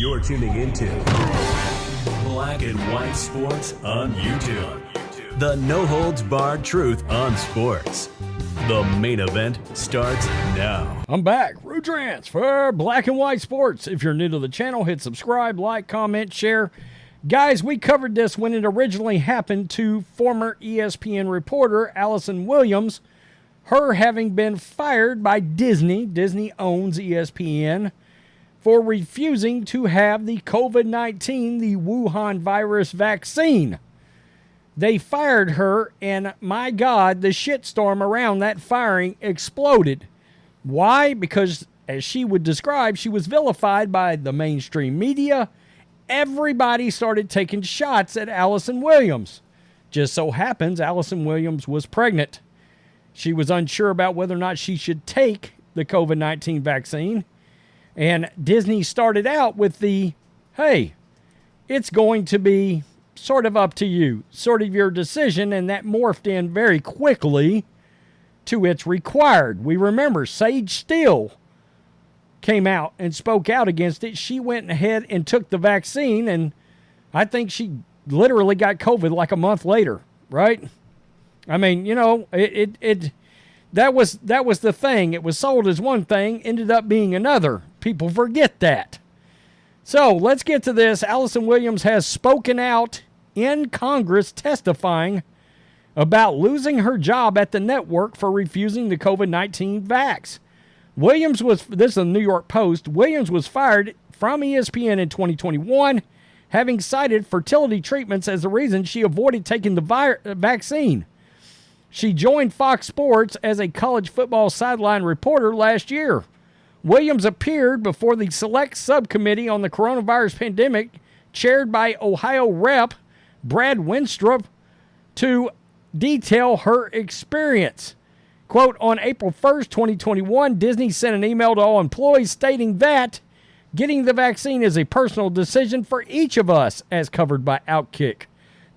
You're tuning into Black and White Sports on YouTube. The no-holds-barred truth on sports. The main event starts now. I'm back. Rudrans for Black and White Sports. If you're new to the channel, hit subscribe, like, comment, share. Guys, we covered this when it originally happened to former ESPN reporter Allison Williams, her having been fired by Disney. Disney owns ESPN, for refusing to have the COVID-19, the Wuhan virus vaccine. They fired her, and my God, the shitstorm around that firing exploded. Why? Because, as she would describe, she was vilified by the mainstream media. Everybody started taking shots at Allison Williams. Just so happens Allison Williams was pregnant. She was unsure about whether or not she should take the COVID-19 vaccine. And Disney started out with the, hey, it's going to be sort of up to you, sort of your decision, and that morphed in very quickly to it's required. We remember Sage Steele came out and spoke out against it. She went ahead and took the vaccine, and I think she literally got COVID like a month later, right? I mean, you know, that was the thing. It was sold as one thing, ended up being another. People forget that. So let's get to this. Allison Williams has spoken out in Congress testifying about losing her job at the network for refusing the COVID-19 vax. Williams was, this is the New York Post, Williams was fired from ESPN in 2021, having cited fertility treatments as the reason she avoided taking the vaccine. She joined Fox Sports as a college football sideline reporter last year. Williams appeared before the Select Subcommittee on the Coronavirus Pandemic, chaired by Ohio Rep. Brad Winstrup, to detail her experience. Quote, on April 1st, 2021, Disney sent an email to all employees stating that getting the vaccine is a personal decision for each of us, as covered by Outkick.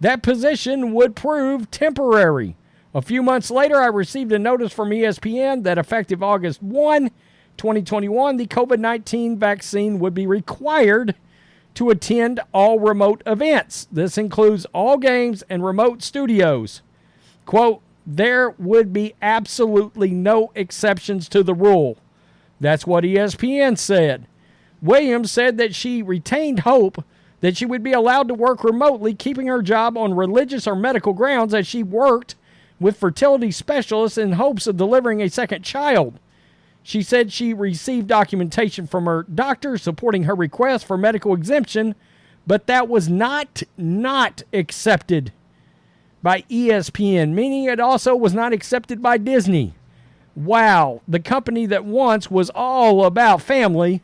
That position would prove temporary. A few months later, I received a notice from ESPN that effective August 1, 2021, the COVID-19 vaccine would be required to attend all remote events. This includes all games and remote studios. Quote, there would be absolutely no exceptions to the rule. That's what ESPN said. Williams said that she retained hope that she would be allowed to work remotely, keeping her job on religious or medical grounds as she worked with fertility specialists in hopes of delivering a second child. She said she received documentation from her doctor supporting her request for medical exemption, but that was not accepted by ESPN, meaning it also was not accepted by Disney. Wow, the company that once was all about family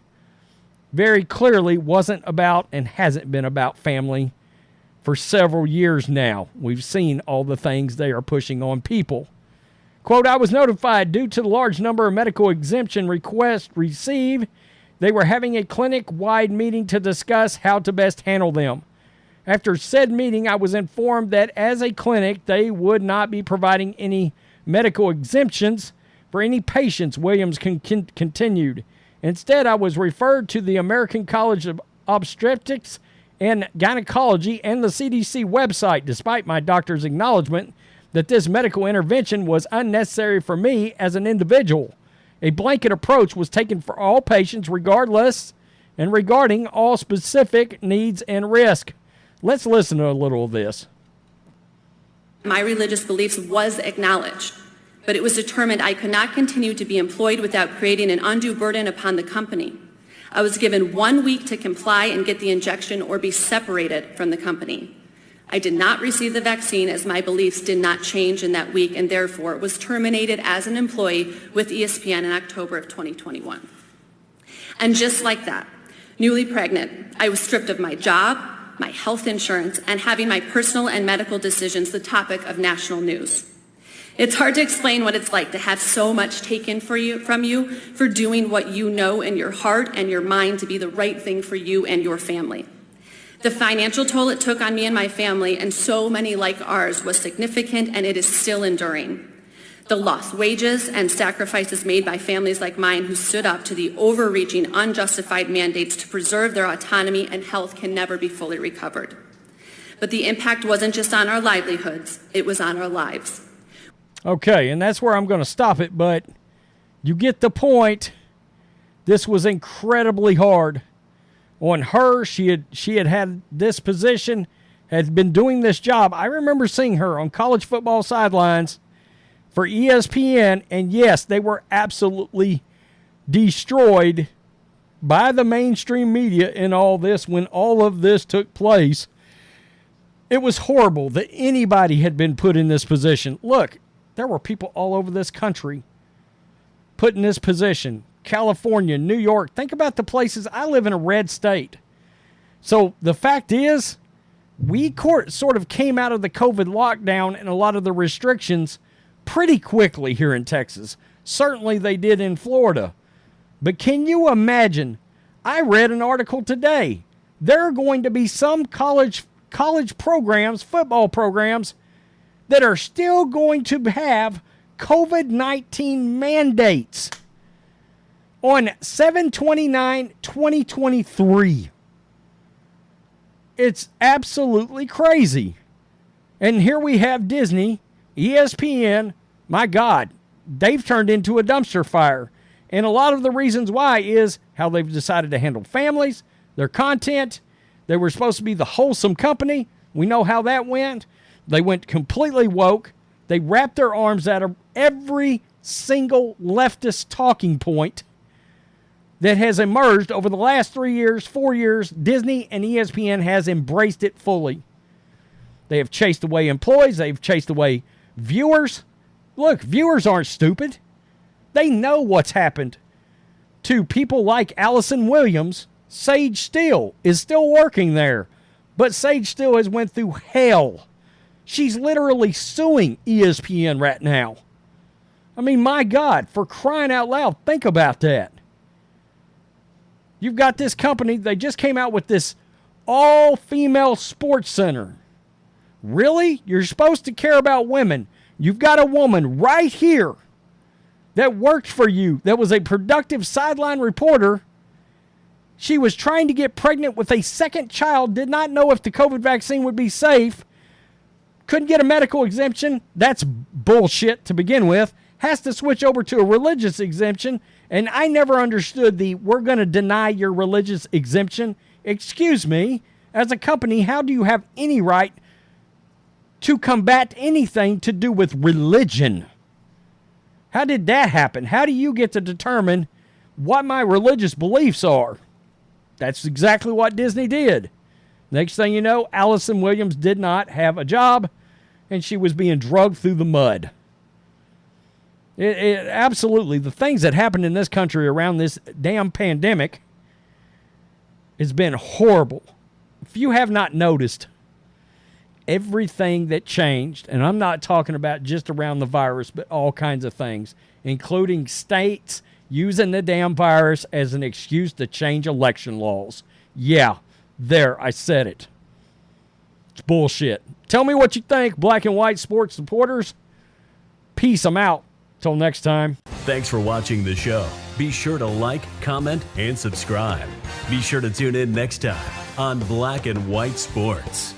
very clearly wasn't about and hasn't been about family for several years now. We've seen all the things they are pushing on people. Quote, I was notified due to the large number of medical exemption requests received, they were having a clinic-wide meeting to discuss how to best handle them. After said meeting, I was informed that as a clinic, they would not be providing any medical exemptions for any patients, Williams continued. Instead, I was referred to the American College of Obstetrics and Gynecology and the CDC website, despite my doctor's acknowledgement that this medical intervention was unnecessary for me as an individual. A blanket approach was taken for all patients regardless and regarding all specific needs and risk. Let's listen to a little of this. My religious beliefs was acknowledged, but it was determined I could not continue to be employed without creating an undue burden upon the company. I was given 1 week to comply and get the injection or be separated from the company. I did not receive the vaccine as my beliefs did not change in that week and therefore was terminated as an employee with ESPN in October of 2021. And just like that, newly pregnant, I was stripped of my job, my health insurance, and having my personal and medical decisions the topic of national news. It's hard to explain what it's like to have so much taken from you for doing what you know in your heart and your mind to be the right thing for you and your family. The financial toll it took on me and my family and so many like ours was significant, and it is still enduring. The lost wages and sacrifices made by families like mine who stood up to the overreaching, unjustified mandates to preserve their autonomy and health can never be fully recovered. But the impact wasn't just on our livelihoods, it was on our lives. Okay, and that's where I'm going to stop it, but you get the point. This was incredibly hard on her. She had this position, had been doing this job. I remember seeing her on college football sidelines for ESPN, and yes, they were absolutely destroyed by the mainstream media in all this when all of this took place. It was horrible that anybody had been put in this position. Look, there were people all over this country put in this position. California, New York. Think about the places. I live in a red state. So the fact is, we sort of came out of the COVID lockdown and a lot of the restrictions pretty quickly here in Texas. Certainly they did in Florida. But can you imagine? I read an article today. There are going to be some college programs, football programs, that are still going to have COVID-19 mandates on 7/29/2023. It's absolutely crazy. And here we have Disney, ESPN, my God, they've turned into a dumpster fire. And a lot of the reasons why is how they've decided to handle families, their content. They were supposed to be the wholesome company. We know how that went. They went completely woke. They wrapped their arms out every single leftist talking point that has emerged over the last 3 years, 4 years. Disney and ESPN has embraced it fully. They have chased away employees. They've chased away viewers. Look, viewers aren't stupid. They know what's happened to people like Allison Williams. Sage Steele is still working there, but Sage Steele has went through hell. She's literally suing ESPN right now. I mean, my God, for crying out loud, think about that. You've got this company, they just came out with this all-female sports center. Really? You're supposed to care about women. You've got a woman right here that worked for you, that was a productive sideline reporter. She was trying to get pregnant with a second child, did not know if the COVID vaccine would be safe, couldn't get a medical exemption. That's bullshit to begin with. Has to switch over to a religious exemption. And I never understood we're going to deny your religious exemption. Excuse me, as a company, how do you have any right to combat anything to do with religion? How did that happen? How do you get to determine what my religious beliefs are? That's exactly what Disney did. Next thing you know, Allison Williams did not have a job, and she was being drugged through the mud. Absolutely, the things that happened in this country around this damn pandemic has been horrible. If you have not noticed, everything that changed, and I'm not talking about just around the virus, but all kinds of things, including states using the damn virus as an excuse to change election laws. Yeah, there, I said it. It's bullshit. Tell me what you think, black and white sports supporters. Peace, I'm out. Till next time. Thanks for watching the show. Be sure to like, comment, and subscribe. Be sure to tune in next time on Black and White Sports.